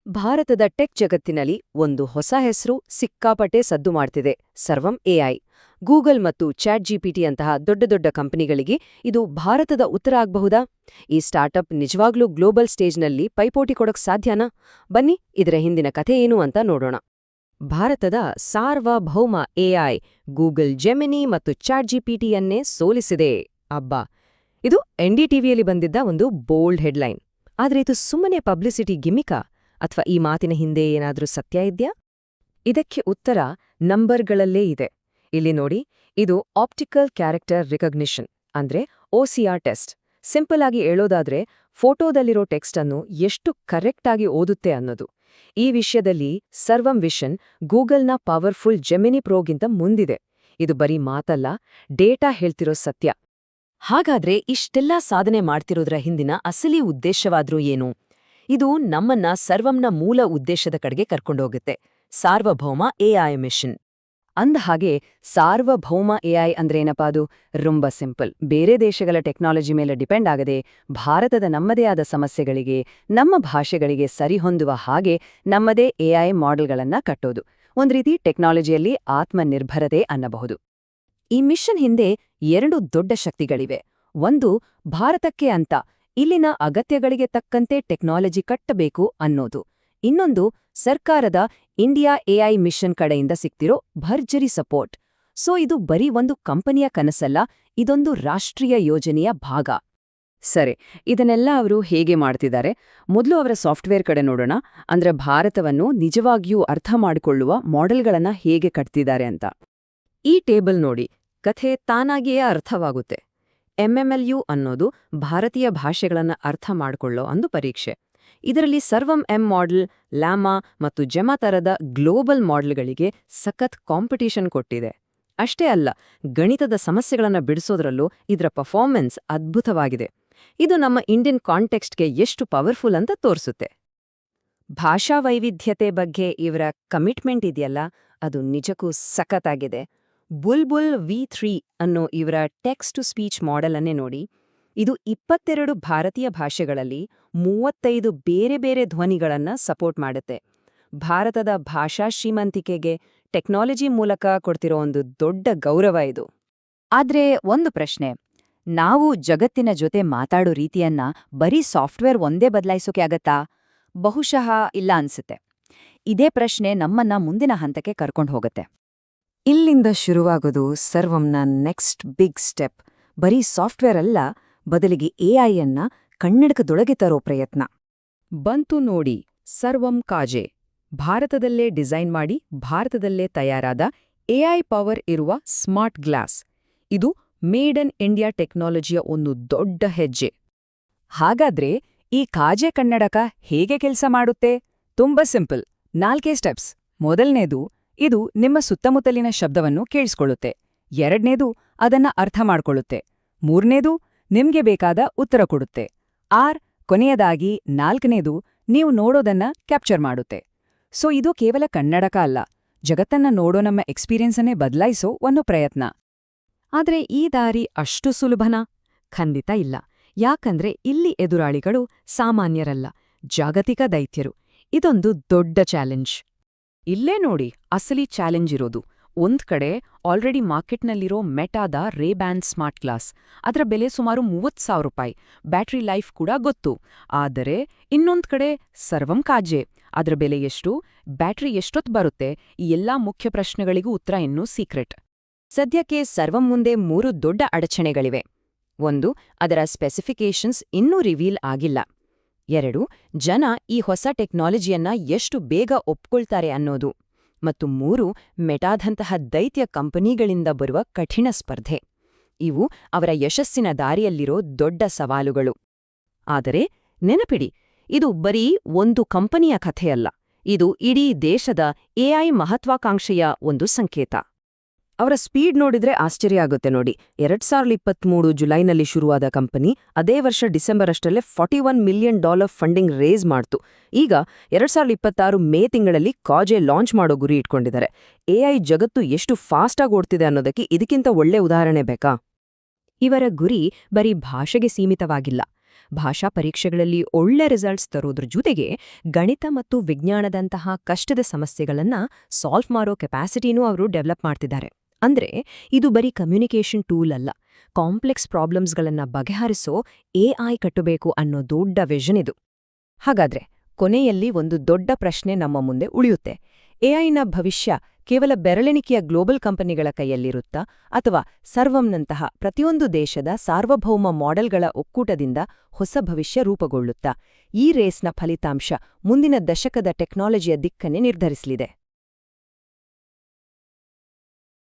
ಭಾರತದ ಟೆಕ್ ಜಗತ್ತಿನಲ್ಲಿ ಒಂದು ಹೊಸ ಹೆಸರು ಸಿಕ್ಕಾಪಟ್ಟೆ ಸದ್ದು ಮಾಡ್ತಿದೆ. ಸರ್ವಂ ಎಐ. ಗೂಗಲ್ ಮತ್ತು ಚಾಟ್ ಜಿಪಿಟಿ ಅಂತಹ ದೊಡ್ಡ ದೊಡ್ಡ ಕಂಪನಿಗಳಿಗೆ ಇದು ಭಾರತದ ಉತ್ತರ ಆಗಬಹುದಾ? ಈ ಸ್ಟಾರ್ಟ್ಅಪ್ ನಿಜವಾಗ್ಲೂ ಗ್ಲೋಬಲ್ ಸ್ಟೇಜ್ನಲ್ಲಿ ಪೈಪೋಟಿ ಕೊಡೋಕ್ ಸಾಧ್ಯನಾ? ಬನ್ನಿ ಇದರ ಹಿಂದಿನ ಕಥೆ ಏನು ಅಂತ ನೋಡೋಣ. ಭಾರತದ ಸಾರ್ವಭೌಮ ಎಐ ಗೂಗಲ್ ಜೆಮಿನಿ ಮತ್ತು ಚಾಟ್ ಜಿಪಿಟಿಯನ್ನೇ ಸೋಲಿಸಿದೆ. ಅಬ್ಬಾ, ಇದು NDTVಯಲ್ಲಿ ಬಂದಿದ್ದ ಒಂದು ಬೋಲ್ಡ್ ಹೆಡ್ಲೈನ್. ಆದ್ರೆ ಇದು ಸುಮ್ಮನೆ ಪಬ್ಲಿಸಿಟಿ ಗಿಮಿಕಾ ಅಥವಾ ಈ ಮಾತಿನ ಹಿಂದೆ ಏನಾದ್ರೂ ಸತ್ಯ ಇದ್ಯಾ? ಇದಕ್ಕೆ ಉತ್ತರ ನಂಬರ್ಗಳಲ್ಲೇ ಇದೆ. ಇಲ್ಲಿ ನೋಡಿ, ಇದು ಆಪ್ಟಿಕಲ್ ಕ್ಯಾರೆಕ್ಟರ್ ರಿಕಗ್ನಿಷನ್ ಅಂದ್ರೆ OCR ಟೆಸ್ಟ್. ಸಿಂಪಲ್ ಆಗಿ ಹೇಳೋದಾದ್ರೆ ಫೋಟೋದಲ್ಲಿರೋ ಟೆಕ್ಸ್ಟ್ ಅನ್ನು ಎಷ್ಟು ಕರೆಕ್ಟ್ ಆಗಿ ಓದುತ್ತೆ ಅನ್ನೋದು. ಈ ವಿಷಯದಲ್ಲಿ ಸರ್ವಂ ವಿಷನ್ ಗೂಗಲ್ನ ಪವರ್ಫುಲ್ ಜೆಮಿನಿ ಪ್ರೋಗಿಂತ ಮುಂದಿದೆ. ಇದು ಬರೀ ಮಾತಲ್ಲ, ಡೇಟಾ ಹೇಳ್ತಿರೋ ಸತ್ಯ. ಹಾಗಾದ್ರೆ ಇಷ್ಟೆಲ್ಲ ಸಾಧನೆ ಮಾಡ್ತಿರೋದ್ರ ಹಿಂದಿನ ಅಸಲಿ ಉದ್ದೇಶವಾದ್ರೂ ಏನು? ಇದು ನಮ್ಮನ್ನ ಸರ್ವಂನ ಮೂಲ ಉದ್ದೇಶದ ಕಡೆಗೆ ಕರ್ಕೊಂಡೋಗುತ್ತೆ. ಸಾರ್ವಭೌಮ ಎಐ ಮಿಷನ್. ಅಂದಹಾಗೆ ಸಾರ್ವಭೌಮ ಎಐ ಅಂದ್ರೇನಪ್ಪ? ಅದು ரொம்ப ಸಿಂಪಲ್. ಬೇರೆ ದೇಶಗಳ ಟೆಕ್ನಾಲಜಿ ಮೇಲೆ ಡಿಪೆಂಡ್ ಆಗದೆ ಭಾರತದ ನಮ್ಮದೇ ಆದ ಸಮಸ್ಯೆಗಳಿಗೆ, ನಮ್ಮ ಭಾಷೆಗಳಿಗೆ ಸರಿಹೊಂದುವ ಹಾಗೆ ನಮ್ಮದೇ ಎಐ ಮಾಡೆಲ್ಗಳನ್ನ ಕಟ್ಟೋದು. ಒಂದ್ ರೀತಿ ಟೆಕ್ನಾಲಜಿಯಲ್ಲಿ ಆತ್ಮನಿರ್ಭರತೆ ಅನ್ನಬಹುದು. ಈ ಮಿಷನ್ ಹಿಂದೆ ಎರಡು ದೊಡ್ಡ ಶಕ್ತಿಗಳಿವೆ. ಒಂದು, ಭಾರತಕ್ಕೆ ಅಂತ ಇಲ್ಲಿನ ಅಗತ್ಯಗಳಿಗೆ ತಕ್ಕಂತೆ ಟೆಕ್ನಾಲಜಿ ಕಟ್ಟಬೇಕು ಅನ್ನೋದು. ಇನ್ನೊಂದು, ಸರ್ಕಾರದ ಇಂಡಿಯಾ ಎಐ ಮಿಷನ್ ಕಡೆಯಿಂದ ಸಿಗ್ತಿರೋ ಭರ್ಜರಿ ಸಪೋರ್ಟ್. ಸೊ ಇದು ಬರೀ ಒಂದು ಕಂಪನಿಯ ಕನಸಲ್ಲ, ಇದೊಂದು ರಾಷ್ಟ್ರೀಯ ಯೋಜನೆಯ ಭಾಗ. ಸರಿ, ಇದನ್ನೆಲ್ಲ ಅವರು ಹೇಗೆ ಮಾಡ್ತಿದ್ದಾರೆ? ಮೊದಲು ಅವರ ಸಾಫ್ಟ್ವೇರ್ ಕಡೆ ನೋಡೋಣ. ಅಂದ್ರೆ ಭಾರತವನ್ನು ನಿಜವಾಗಿಯೂ ಅರ್ಥ ಮಾಡಿಕೊಳ್ಳುವ ಮಾಡೆಲ್ಗಳನ್ನ ಹೇಗೆ ಕಟ್ತಿದ್ದಾರೆ ಅಂತ. ಈ ಟೇಬಲ್ ನೋಡಿ, ಕಥೆ ತಾನಾಗಿಯೇ ಅರ್ಥವಾಗುತ್ತೆ. MMLU ಅನ್ನೋದು ಭಾರತೀಯ ಭಾಷೆಗಳನ್ನ ಅರ್ಥ ಮಾಡಿಕೊಳ್ಳೋ ಒಂದು ಪರೀಕ್ಷೆ. ಇದರಲ್ಲಿ ಸರ್ವಂ ಎಂ ಮಾಡೆಲ್, ಲ್ಯಾಮಾ ಮತ್ತು ಜೆಮಾ ತರದ ಗ್ಲೋಬಲ್ ಮಾಡೆಲ್ಗಳಿಗೆ ಸಖತ್ ಕಾಂಪಿಟೇಷನ್ ಕೊಟ್ಟಿದೆ. ಅಷ್ಟೇ ಅಲ್ಲ, ಗಣಿತದ ಸಮಸ್ಯೆಗಳನ್ನ ಬಿಡಿಸೋದ್ರಲ್ಲೂ ಇದರ ಪರ್ಫಾರ್ಮೆನ್ಸ್ ಅದ್ಭುತವಾಗಿದೆ. ಇದು ನಮ್ಮ ಇಂಡಿಯನ್ ಕಾಂಟೆಕ್ಸ್ಟ್ಗೆ ಎಷ್ಟು ಪವರ್ಫುಲ್ ಅಂತ ತೋರಿಸುತ್ತೆ. ಭಾಷಾ ವೈವಿಧ್ಯತೆ ಬಗ್ಗೆ ಇವರ ಕಮಿಟ್ಮೆಂಟ್ ಇದೆಯಲ್ಲ, ಅದು ನಿಜಕ್ಕೂ ಸಖತ್ತಾಗಿದೆ. ಬುಲ್ಬುಲ್ V3 ಅನ್ನೋ ಇವರ ಟೆಕ್ಸ್ಟ್ ಟು ಸ್ಪೀಚ್ ಮಾಡೆಲ್ ಅನ್ನೇ ನೋಡಿ. ಇದು 22 ಭಾರತೀಯ ಭಾಷೆಗಳಲ್ಲಿ 35 ಬೇರೆ ಬೇರೆ ಧ್ವನಿಗಳನ್ನ ಸಪೋರ್ಟ್ ಮಾಡುತ್ತೆ. ಭಾರತದ ಭಾಷಾ ಶ್ರೀಮಂತಿಕೆಗೆ ಟೆಕ್ನಾಲಜಿ ಮೂಲಕ ಕೊಡ್ತಿರೋ ಒಂದು ದೊಡ್ಡ ಗೌರವ ಇದು. ಆದ್ರೆ ಒಂದು ಪ್ರಶ್ನೆ, ನಾವು ಜಗತ್ತಿನ ಜೊತೆ ಮಾತಾಡೋ ರೀತಿಯನ್ನ ಬರೀ ಸಾಫ್ಟ್ವೇರ್ ಒಂದೇ ಬದಲಾಯಿಸೋಕೆ ಆಗತ್ತಾ? ಬಹುಶಃ ಇಲ್ಲ ಅನ್ಸುತ್ತೆ. ಇದೇ ಪ್ರಶ್ನೆ ನಮ್ಮನ್ನ ಮುಂದಿನ ಹಂತಕ್ಕೆ ಕರ್ಕೊಂಡು ಹೋಗುತ್ತೆ. ಇಲ್ಲಿಂದ ಶುರುವಾಗೋದು ಸರ್ವಂನ ನೆಕ್ಸ್ಟ್ ಬಿಗ್ ಸ್ಟೆಪ್. ಬರೀ ಸಾಫ್ಟ್ವೇರ್ ಅಲ್ಲ, ಬದಲಿಗೆ ಎಐಯನ್ನ ಕನ್ನಡಕದೊಳಗೆ ತರೋ ಪ್ರಯತ್ನ. ಬಂತು ನೋಡಿ ಸರ್ವಂ ಕಾಜೆ. ಭಾರತದಲ್ಲೇ ಡಿಸೈನ್ ಮಾಡಿ ಭಾರತದಲ್ಲೇ ತಯಾರಾದ ಎಐ ಪವರ್ ಇರುವ ಸ್ಮಾರ್ಟ್ ಗ್ಲಾಸ್. ಇದು ಮೇಡ್ ಇನ್ ಇಂಡಿಯಾ ಟೆಕ್ನಾಲಜಿಯ ಒಂದು ದೊಡ್ಡ ಹೆಜ್ಜೆ. ಹಾಗಾದ್ರೆ ಈ ಕಾಜೆ ಕನ್ನಡಕ ಹೇಗೆ ಕೆಲಸ ಮಾಡುತ್ತೆ? ತುಂಬಾ ಸಿಂಪಲ್, 4 ಸ್ಟೆಪ್ಸ್. ಮೊದಲನೇದು, ಇದು ನಿಮ್ಮ ಸುತ್ತಮುತ್ತಲಿನ ಶಬ್ದವನ್ನು ಕೇಳಿಸ್ಕೊಳ್ಳುತ್ತೆ. ಎರಡನೇದು, ಅದನ್ನ ಅರ್ಥ ಮಾಡ್ಕೊಳ್ಳುತ್ತೆ. ಮೂರನೇದು, ನಿಮ್ಗೆ ಬೇಕಾದ ಉತ್ತರ ಕೊಡುತ್ತೆ. ಕೊನೆಯದಾಗಿ 4ನೇದು, ನೀವು ನೋಡೋದನ್ನ ಕ್ಯಾಪ್ಚರ್ ಮಾಡುತ್ತೆ. ಸೊ ಇದು ಕೇವಲ ಕನ್ನಡಕ ಅಲ್ಲ, ಜಗತ್ತನ್ನ ನೋಡೋ ನಮ್ಮ ಎಕ್ಸ್ಪೀರಿಯನ್ಸನ್ನೇ ಬದಲಾಯಿಸೋ ಒಂದು ಪ್ರಯತ್ನ. ಆದ್ರೆ ಈ ದಾರಿ ಅಷ್ಟು ಸುಲಭನಾ? ಖಂಡಿತ ಇಲ್ಲ. ಯಾಕಂದ್ರೆ ಇಲ್ಲಿ ಎದುರಾಳಿಗಳು ಸಾಮಾನ್ಯರಲ್ಲ, ಜಾಗತಿಕ ದೈತ್ಯರು. ಇದೊಂದು ದೊಡ್ಡ ಚಾಲೆಂಜ್. ಇಲ್ಲೇ ನೋಡಿ ಅಸಲಿ ಚಾಲೆಂಜ್ ಇರೋದು. ಒಂದ್ ಕಡೆ ಆಲ್ರೆಡಿ ಮಾರ್ಕೆಟ್ನಲ್ಲಿರೋ ಮೆಟಾದ ರೇಬ್ಯಾನ್ ಸ್ಮಾರ್ಟ್ ಗ್ಲಾಸ್. ಅದರ ಬೆಲೆ ಸುಮಾರು 30,000 ರೂಪಾಯಿ. ಬ್ಯಾಟ್ರಿ ಲೈಫ್ ಕೂಡ ಗೊತ್ತು. ಆದರೆ ಇನ್ನೊಂದ್ ಕಡೆ ಸರ್ವಂ ಕಾಜೆ. ಅದರ ಬೆಲೆ ಎಷ್ಟು? ಬ್ಯಾಟ್ರಿ ಎಷ್ಟೊತ್ತು ಬರುತ್ತೆ? ಈ ಎಲ್ಲಾ ಮುಖ್ಯ ಪ್ರಶ್ನೆಗಳಿಗೂ ಉತ್ತರ ಇನ್ನೂ ಸೀಕ್ರೆಟ್. ಸದ್ಯಕ್ಕೆ ಸರ್ವಂ ಮುಂದೆ 3 ದೊಡ್ಡ ಅಡಚಣೆಗಳಿವೆ. 1, ಅದರ ಸ್ಪೆಸಿಫಿಕೇಷನ್ಸ್ ಇನ್ನೂ ರಿವೀಲ್ ಆಗಿಲ್ಲ. 2, ಜನ ಈ ಹೊಸ ಟೆಕ್ನಾಲಜಿಯನ್ನ ಎಷ್ಟು ಬೇಗ ಒಪ್ಕೊಳ್ತಾರೆ ಅನ್ನೋದು. ಮತ್ತು 3, ಮೆಟಾದಂತಹ ದೈತ್ಯ ಕಂಪನಿಗಳಿಂದ ಬರುವ ಕಠಿಣ ಸ್ಪರ್ಧೆ. ಇವು ಅವರ ಯಶಸ್ಸಿನ ದಾರಿಯಲ್ಲಿರೋ ದೊಡ್ಡ ಸವಾಲುಗಳು. ಆದರೆ ನೆನಪಿಡಿ, ಇದು ಬರೀ ಒಂದು ಕಂಪನಿಯ ಕಥೆಯಲ್ಲ. ಇದು ಇಡೀ ದೇಶದ ಎಐ ಮಹತ್ವಾಕಾಂಕ್ಷೆಯ ಒಂದು ಸಂಕೇತ. ಅವರ ಸ್ಪೀಡ್ ನೋಡಿದ್ರೆ ಆಶ್ಚರ್ಯ ಆಗುತ್ತೆ ನೋಡಿ. 2023 ಜುಲೈನಲ್ಲಿ ಶುರುವಾದ ಕಂಪನಿ ಅದೇ ವರ್ಷ ಡಿಸೆಂಬರ್ ಅಷ್ಟರಲ್ಲೇ $41 ಮಿಲಿಯನ್ ಫಂಡಿಂಗ್ ರೇಸ್ ಮಾಡ್ತು. ಈಗ 2026 ಮೇ ತಿಂಗಳಲ್ಲಿ ಕಾಜೆ ಲಾಂಚ್ ಮಾಡೋ ಗುರಿ ಇಟ್ಕೊಂಡಿದ್ದಾರೆ. ಎಐ ಜಗತ್ತು ಎಷ್ಟು ಫಾಸ್ಟಾಗಿ ಓಡ್ತಿದೆ ಅನ್ನೋದಕ್ಕೆ ಇದಕ್ಕಿಂತ ಒಳ್ಳೆ ಉದಾಹರಣೆ ಬೇಕಾ? ಇವರ ಗುರಿ ಬರೀ ಭಾಷೆಗೆ ಸೀಮಿತವಾಗಿಲ್ಲ. ಭಾಷಾ ಪರೀಕ್ಷೆಗಳಲ್ಲಿ ಒಳ್ಳೆ ರಿಸಲ್ಟ್ಸ್ ತರೋದ್ರ ಜೊತೆಗೆ ಗಣಿತ ಮತ್ತು ವಿಜ್ಞಾನದಂತಹ ಕಷ್ಟದ ಸಮಸ್ಯೆಗಳನ್ನು ಸಾಲ್ವ್ ಮಾಡೋ ಕೆಪಾಸಿಟಿನೂ ಅವರು ಡೆವಲಪ್ ಮಾಡ್ತಿದ್ದಾರೆ. ಅಂದ್ರೆ ಇದು ಬರೀ ಕಮ್ಯುನಿಕೇಷನ್ ಟೂಲ್ ಅಲ್ಲ, ಕಾಂಪ್ಲೆಕ್ಸ್ ಪ್ರಾಬ್ಲಮ್ಸ್ಗಳನ್ನು ಬಗೆಹರಿಸೋ ಎಐ ಕಟ್ಟಬೇಕು ಅನ್ನೋ ದೊಡ್ಡ ವಿಷನ್ ಇದು. ಹಾಗಾದ್ರೆ ಕೊನೆಯಲ್ಲಿ ಒಂದು ದೊಡ್ಡ ಪ್ರಶ್ನೆ ನಮ್ಮ ಮುಂದೆ ಉಳಿಯುತ್ತೆ. ಎಐನ ಭವಿಷ್ಯ ಕೇವಲ ಬೆರಳೆಣಿಕೆಯ ಗ್ಲೋಬಲ್ ಕಂಪನಿಗಳ ಕೈಯಲ್ಲಿರುತ್ತಾ ಅಥವಾ ಸರ್ವಂನಂತಹ ಪ್ರತಿಯೊಂದು ದೇಶದ ಸಾರ್ವಭೌಮ ಮಾಡೆಲ್ಗಳ ಒಕ್ಕೂಟದಿಂದ ಹೊಸ ಭವಿಷ್ಯ ರೂಪುಗೊಳ್ಳುತ್ತಾ? ಈ ರೇಸ್ನ ಫಲಿತಾಂಶ ಮುಂದಿನ ದಶಕದ ಟೆಕ್ನಾಲಜಿಯ ದಿಕ್ಕನ್ನೇ ನಿರ್ಧರಿಸಲಿದೆ.